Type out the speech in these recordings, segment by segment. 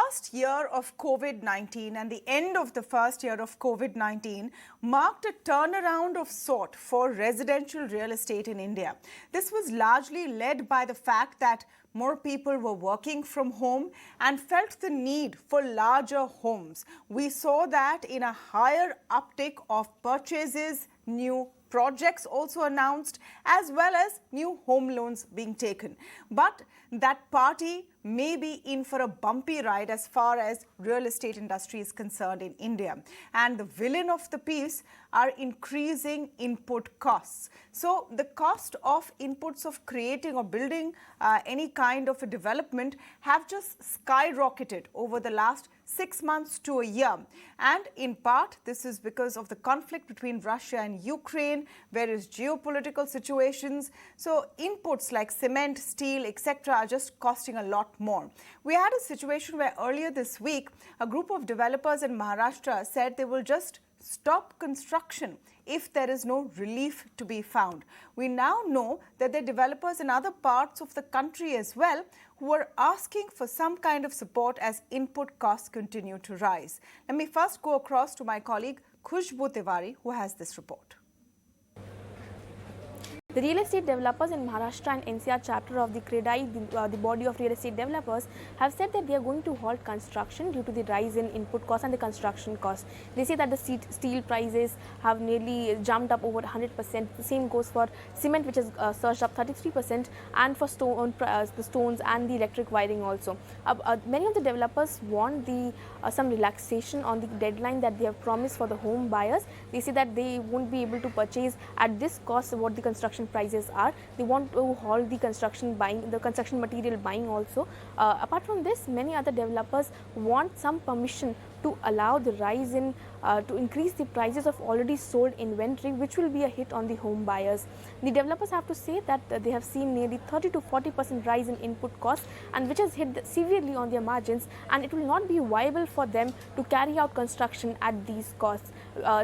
last year of COVID-19 and the end of the first year of COVID-19 marked a turnaround of sort for residential real estate in India. This was largely led by the fact that more people were working from home and felt the need for larger homes. We saw that in a higher uptick of purchases, new projects also announced, as well as new home loans being taken. But that party may be in for a bumpy ride as far as real estate industry is concerned in India. And the villain of the piece are increasing input costs. So the cost of inputs of creating or building any kind of a development have just skyrocketed over the last 6 months to a year. And in part, this is because of the conflict between Russia and Ukraine, various geopolitical situations. So inputs like cement, steel, etc. are just costing a lot more. We had a situation where earlier this week, a group of developers in Maharashtra said they will just stop construction if there is no relief to be found. We now know that there are developers in other parts of the country as well who are asking for some kind of support as input costs continue to rise. Let me first go across to my colleague Khushbu Tiwari, who has this report. The real estate developers in Maharashtra and NCR chapter of the CREDAI, the body of real estate developers, have said that they are going to halt construction due to the rise in input costs and the construction costs. They say that the steel prices have nearly jumped up over 100%. The same goes for cement, which has surged up 33%, and for the stones and the electric wiring also. Many of the developers want some relaxation on the deadline that they have promised for the home buyers. They say that they won't be able to purchase at this cost what the construction prices are. They want to halt the construction buying, the construction material buying also. Apart from this, many other developers want some permission to allow the rise in, to increase the prices of already sold inventory, which will be a hit on the home buyers. The developers have to say that they have seen nearly 30 to 40% rise in input costs, and which has hit severely on their margins, and it will not be viable for them to carry out construction at these costs.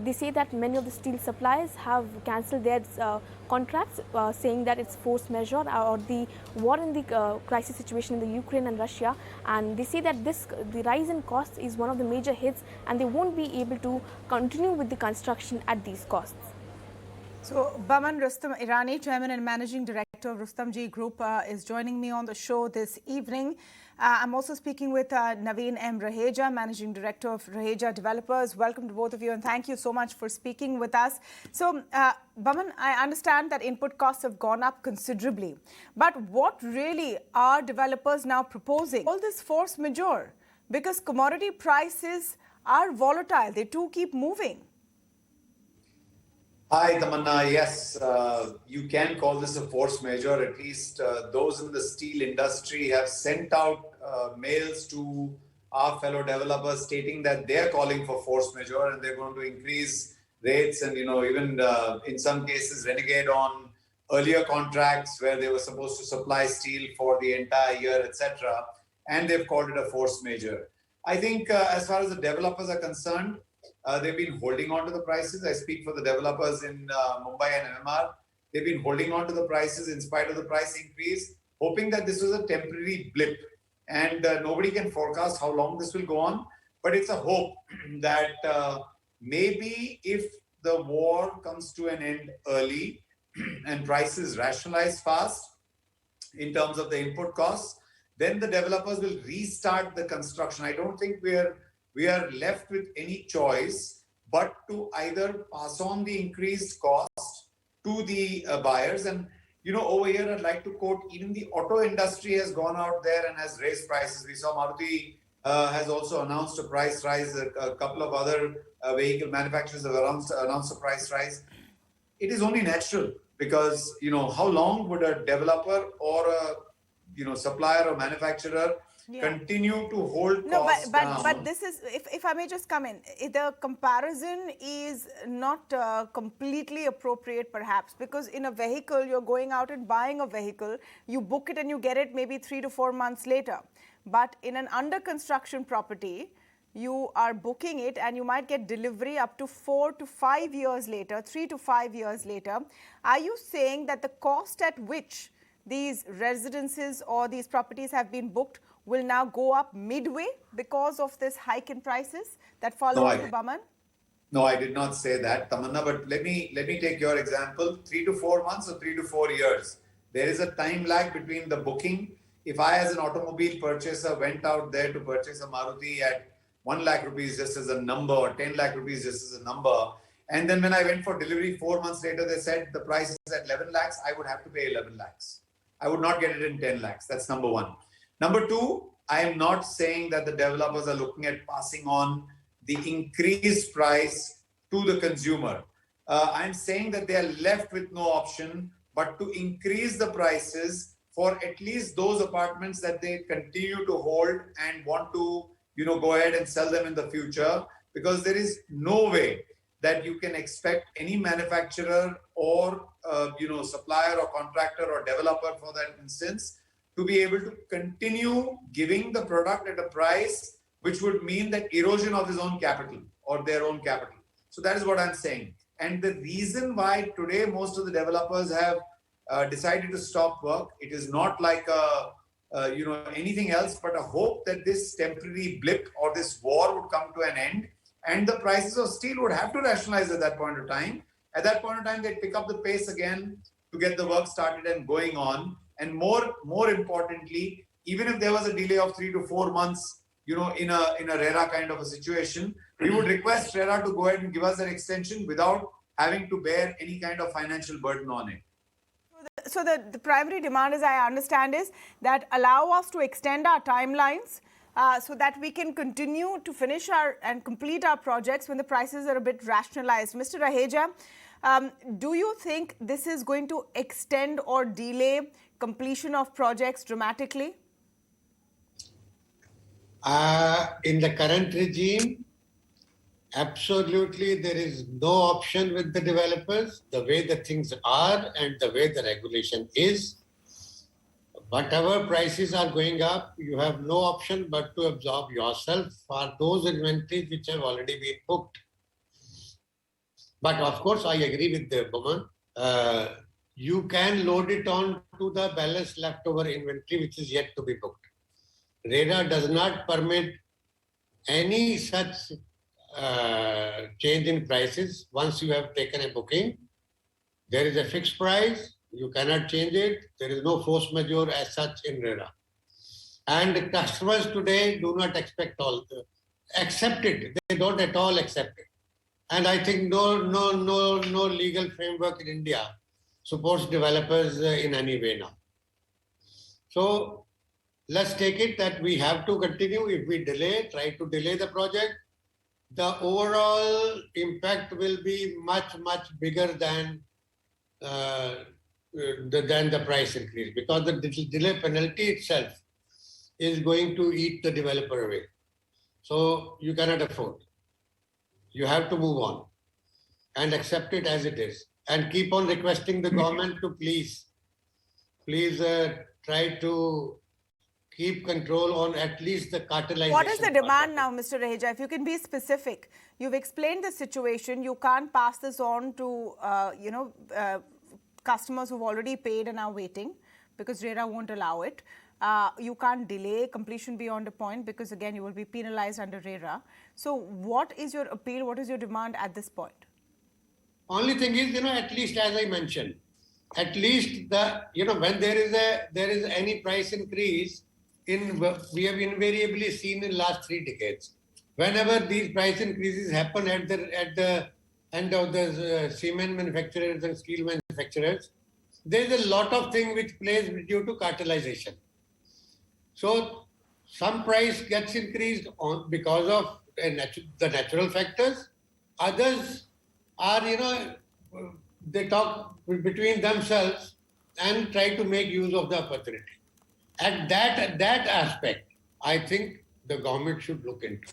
They say that many of the steel suppliers have cancelled their contracts, saying that it's force majeure or the war in the crisis situation in the Ukraine and Russia, and they say that the rise in costs is one of the major hits, and they won't be able to continue with the construction at these costs. So Boman Rustom Irani, Chairman and Managing Director of Rustomjee Group, is joining me on the show this evening. I'm also speaking with Navin M. Raheja, Managing Director of Raheja Developers. Welcome to both of you, and thank you so much for speaking with us. So, Boman, I understand that input costs have gone up considerably, but what really are developers now proposing? All this force majeure, because commodity prices are volatile. They too keep moving. Hi, Tamanna. Yes, you can call this a force majeure. At least those in the steel industry have sent out mails to our fellow developers stating that they're calling for force majeure and they're going to increase rates and, even in some cases renegade on earlier contracts where they were supposed to supply steel for the entire year, etc. And they've called it a force majeure. I think as far as the developers are concerned, they've been holding on to the prices. I speak for the developers in Mumbai and MMR. They've been holding on to the prices in spite of the price increase, hoping that this was a temporary blip. And nobody can forecast how long this will go on. But it's a hope that maybe if the war comes to an end early and prices rationalize fast in terms of the input costs, then the developers will restart the construction. I don't think we are left with any choice but to either pass on the increased cost to the buyers. And, over here, I'd like to quote, even the auto industry has gone out there and has raised prices. We saw Maruti has also announced a price rise. A couple of other vehicle manufacturers have announced a price rise. It is only natural because, how long would a developer or a supplier or manufacturer continue to hold costs down? But this is, if I may just come in, the comparison is not completely appropriate perhaps, because in a vehicle, you're going out and buying a vehicle, you book it and you get it maybe 3 to 4 months later. But in an under construction property, you are booking it and you might get delivery up to 4 to 5 years later, 3 to 5 years later. Are you saying that the cost at which these residences or these properties have been booked will now go up midway because of this hike in prices that follow No, on to Boman? No, I did not say that, Tamanna. But let me take your example: 3 to 4 months or 3 to 4 years. There is a time lag between the booking. If I, as an automobile purchaser, went out there to purchase a Maruti at 1 lakh rupees just as a number, or 10 lakh rupees just as a number, and then when I went for delivery 4 months later, they said the price is at 11 lakhs, I would have to pay 11 lakhs. I would not get it in 10 lakhs. That's number one. Number two, I am not saying that the developers are looking at passing on the increased price to the consumer. I'm saying that they are left with no option but to increase the prices for at least those apartments that they continue to hold and want to, go ahead and sell them in the future, because there is no way that you can expect any manufacturer or supplier or contractor or developer, for that instance, to be able to continue giving the product at a price which would mean that erosion of his own capital or their own capital. So that is what I'm saying. And the reason why today most of the developers have decided to stop work, it is not like anything else but a hope that this temporary blip or this war would come to an end, and the prices of steel would have to rationalize at that point of time. At that point of time, they'd pick up the pace again to get the work started and going on. And more importantly, even if there was a delay of 3 to 4 months, in a RERA kind of a situation, we would request RERA to go ahead and give us an extension without having to bear any kind of financial burden on it. So the primary demand, as I understand, is that allow us to extend our timelines so that we can continue to finish and complete our projects when the prices are a bit rationalized. Mr. Raheja, do you think this is going to extend or delay completion of projects dramatically? In the current regime, absolutely there is no option with the developers. The way the things are and the way the regulation is, whatever prices are going up, you have no option but to absorb yourself for those inventories which have already been booked. But of course, I agree with the Boman. You can load it on to the balance leftover inventory which is yet to be booked. RERA does not permit any such change in prices. Once you have taken a booking, there is a fixed price. You cannot change it. There is no force majeure as such in RERA. And customers today do not accept it. They don't at all accept it. And I think no legal framework in India supports developers in any way now. So let's take it that we have to continue. If we try to delay the project, the overall impact will be much bigger than the price increase, because the delay penalty itself is going to eat the developer away. So you cannot afford. You have to move on and accept it as it is, and keep on requesting the government to please try to keep control on at least the cartelization. What is the demand now, Mr. Raheja? If you can be specific. You've explained the situation. You can't pass this on to, customers who've already paid and are waiting, because RERA won't allow it. You can't delay completion beyond a point, because again, you will be penalized under RERA. So what is your appeal? What is your demand at this point? Only thing is, at least as I mentioned, at least when there is any price increase, we have invariably seen in last 3 decades. Whenever these price increases happen at the end of the cement manufacturers and steel manufacturers, there is a lot of things which plays due to cartelization. So some price gets increased because of the natural factors. Others are, they talk between themselves and try to make use of the opportunity. At that aspect, I think the government should look into.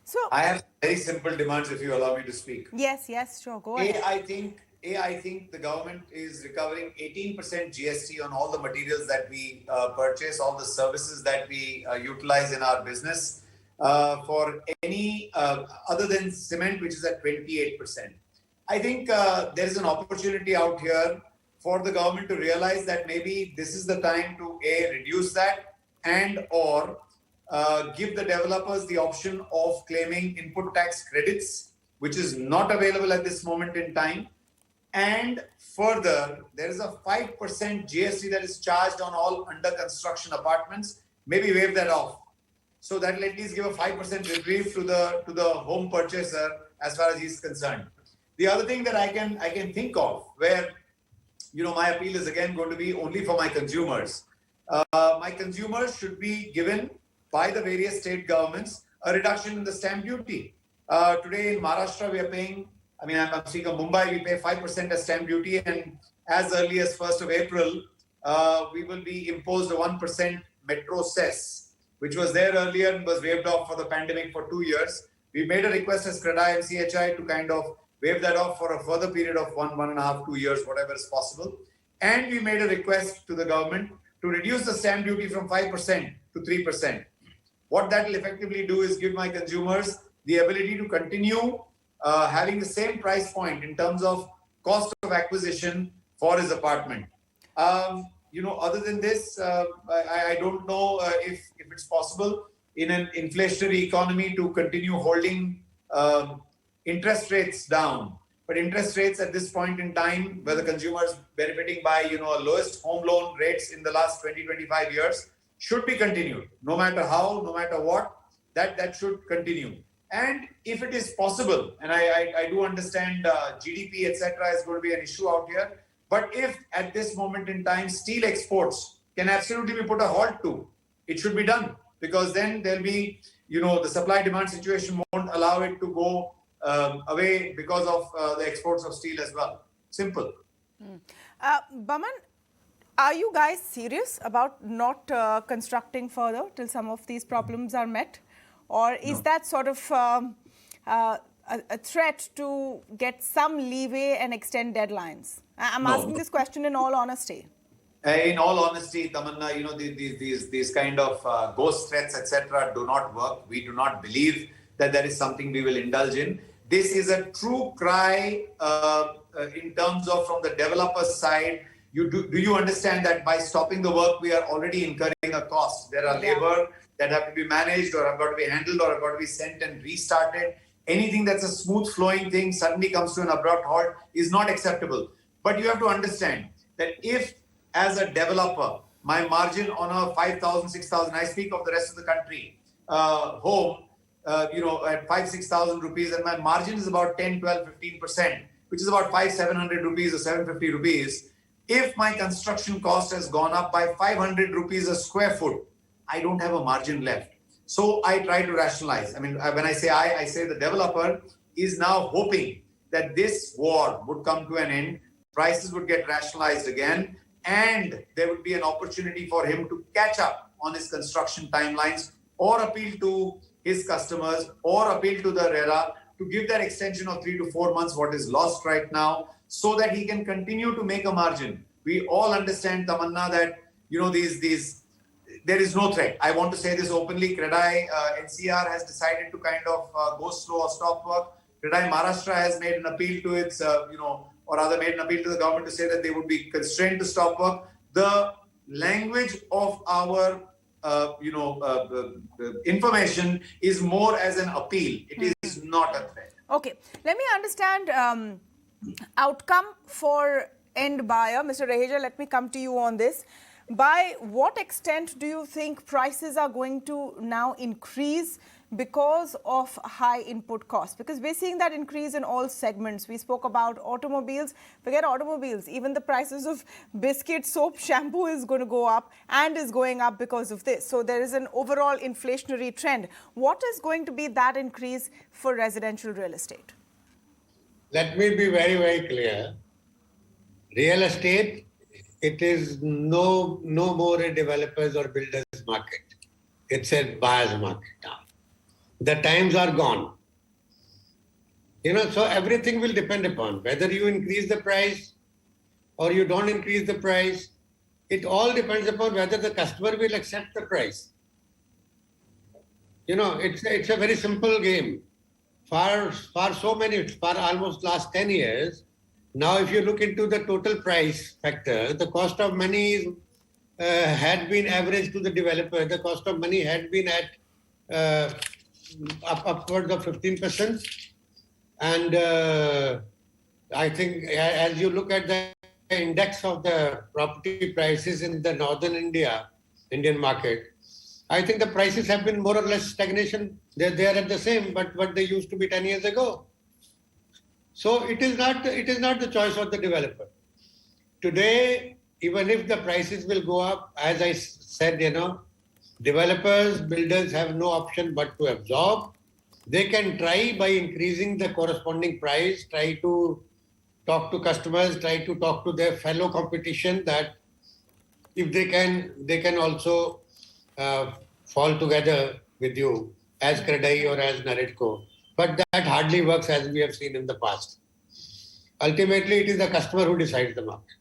So I have very simple demands, if you allow me to speak. Yes, sure, go ahead. I think the government is recovering 18% GST on all the materials that we purchase, all the services that we utilize in our business, for any other than cement, which is at 28%. I think there is an opportunity out here for the government to realize that maybe this is the time to reduce that, and or give the developers the option of claiming input tax credits, which is not available at this moment in time. And further, there is a 5% GST that is charged on all under construction apartments. Maybe waive that off. So that will at least give a 5% reprieve to the home purchaser as far as he's concerned. The other thing that I can think of, where my appeal is again going to be only for my consumers. My consumers should be given by the various state governments a reduction in the stamp duty. Today in Maharashtra, we are paying, I'm speaking of Mumbai, we pay 5% as stamp duty, and as early as 1st of April, we will be imposed a 1% metro cess, which was there earlier and was waived off for the pandemic for 2 years. We made a request as CREDAI and MCHI to kind of waive that off for a further period of 1.5, 2 years, whatever is possible. And we made a request to the government to reduce the stamp duty from 5% to 3%. What that will effectively do is give my consumers the ability to continue having the same price point in terms of cost of acquisition for his apartment. Other than this, I don't know if it's possible in an inflationary economy to continue holding interest rates down. But interest rates at this point in time, where the consumer is benefiting by lowest home loan rates in the last 20-25 years, should be continued. No matter how, no matter what, that should continue. And if it is possible, and I do understand GDP, etc., is going to be an issue out here. But if at this moment in time, steel exports can absolutely be put a halt to, it should be done. Because then there'll be, the supply-demand situation won't allow it to go away because of the exports of steel as well. Simple. Boman, are you guys serious about not constructing further till some of these problems are met? Or is that sort of a threat to get some leeway and extend deadlines? I'm asking this question in all honesty. In all honesty, Tamanna, these kind of ghost threats, etc., do not work. We do not believe that there is something we will indulge in. This is a true cry in terms of from the developer's side. Do you understand that by stopping the work, we are already incurring a cost? There are labor that have to be managed or have got to be handled or have got to be sent and restarted. Anything that's a smooth flowing thing suddenly comes to an abrupt halt is not acceptable. But you have to understand that if, as a developer, my margin on a 5,000, 6,000, I speak of the rest of the country, home, at 5,000-6,000 rupees, and my margin is about 10, 12, 15%, which is about 500-700 rupees or 750 rupees. If my construction cost has gone up by 500 rupees a square foot, I don't have a margin left. So I try to rationalize. When I say the developer is now hoping that this war would come to an end, prices would get rationalized again, and there would be an opportunity for him to catch up on his construction timelines or appeal to his customers or appeal to the RERA to give that extension of 3 to 4 months, what is lost right now, so that he can continue to make a margin. We all understand, Tamanna, that there is no threat. I want to say this openly. CREDAI NCR has decided to kind of go slow or stop work. CREDAI Maharashtra has made an appeal to its, or rather made an appeal to the government to say that they would be constrained to stop work. The language of our information is more as an appeal. It is not a threat. Okay, let me understand outcome for end buyer. Mr. Raheja, let me come to you on this. By what extent do you think prices are going to now increase because of high input costs? Because we're seeing that increase in all segments. We spoke about automobiles. Forget automobiles. Even the prices of biscuit, soap, shampoo is going to go up and is going up because of this. So there is an overall inflationary trend. What is going to be that increase for residential real estate? Let me be very, very clear. Real estate, it is no more a developers or builders market. It's a buyer's market now. The times are gone. So everything will depend upon whether you increase the price or you don't increase the price. It all depends upon whether the customer will accept the price. It's a very simple game. For almost last 10 years, now if you look into the total price factor, the cost of money is had been averaged to the developer. The cost of money had been at upwards of 15%. And I think as you look at the index of the property prices in the northern Indian market, I think the prices have been more or less stagnation. They are at the same, but what they used to be 10 years ago. So it is not the choice of the developer. Today, even if the prices will go up, as I said, developers, builders have no option but to absorb. They can try by increasing the corresponding price, try to talk to customers, try to talk to their fellow competition that if they can also fall together with you as CREDAI or as NAREDCO. But that hardly works as we have seen in the past. Ultimately, it is the customer who decides the market.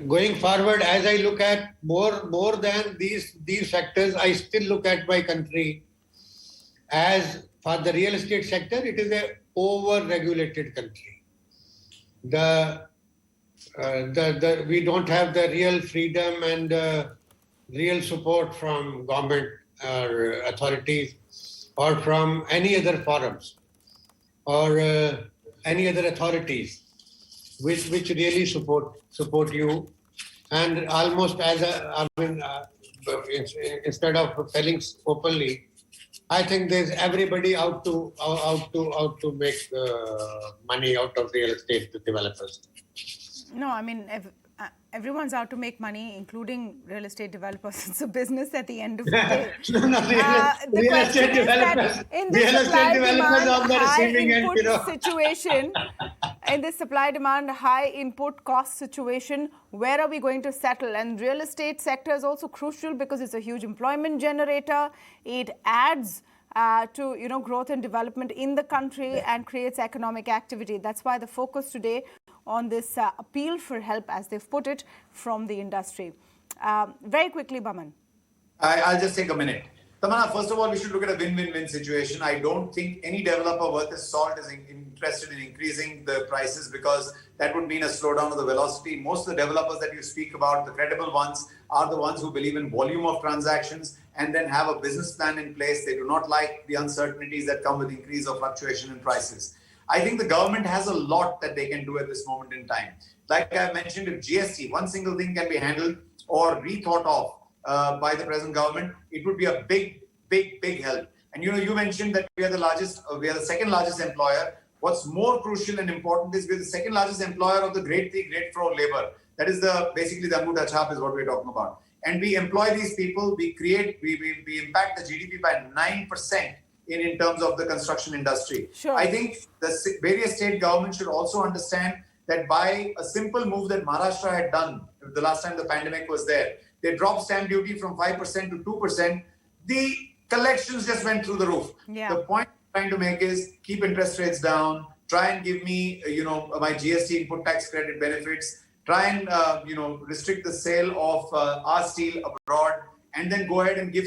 Going forward, as I look at more than these factors, I still look at my country as for the real estate sector, it is a over-regulated country. We don't have the real freedom and real support from government or authorities or from any other forums or any other authorities which really support you. And almost instead of telling openly, I think there's everybody out to make money out of real estate developers. No, I mean, everyone's out to make money, including real estate developers. It's a business at the end of the day. Real estate developers. In this supply-demand, high input cost situation, where are we going to settle? And real estate sector is also crucial because it's a huge employment generator. It adds to growth and development in the country and creates economic activity. That's why the focus today on this appeal for help, as they've put it, from the industry. Very quickly, Boman. I'll just take a minute. Tamanna, first of all, we should look at a win-win-win situation. I don't think any developer worth his salt is interested in increasing the prices because that would mean a slowdown of the velocity. Most of the developers that you speak about, the credible ones, are the ones who believe in volume of transactions and then have a business plan in place. They do not like the uncertainties that come with increase or fluctuation in prices. I think the government has a lot that they can do at this moment in time. Like I mentioned, if GST, one single thing can be handled or rethought of by the present government, it would be a big help. And you mentioned that we are the second largest employer. What's more crucial and important is we're the second largest employer of the grade 3, grade 4 labor. That is basically the Angutha Chhap is what we're talking about. And we employ these people, we impact the GDP by 9% in terms of the construction industry. Sure. I think the various state governments should also understand that by a simple move that Maharashtra had done the last time the pandemic was there, they dropped stamp duty from 5% to 2%. The collections just went through the roof. Yeah. The point I'm trying to make is keep interest rates down, try and give me, my GST input tax credit benefits, try and, restrict the sale of our steel abroad, and then go ahead and give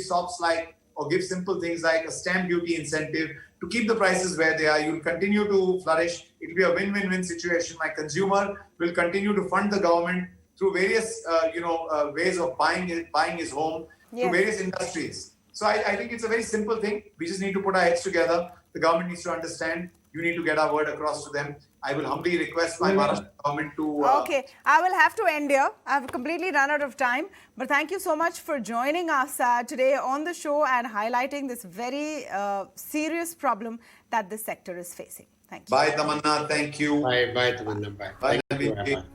give simple things like a stamp duty incentive to keep the prices where they are. You'll continue to flourish. It'll be a win-win-win situation. My consumer will continue to fund the government through various, ways of buying his home, through various industries. So I think it's a very simple thing. We just need to put our heads together. The government needs to understand. You need to get our word across to them. I will humbly request my Maharashtra government to... Okay, I will have to end here. I've completely run out of time. But thank you so much for joining us today on the show and highlighting this very serious problem that this sector is facing. Thank you. Bye, Tamanna. Thank you. Bye, Tamanna. Bye. Bye, Navin.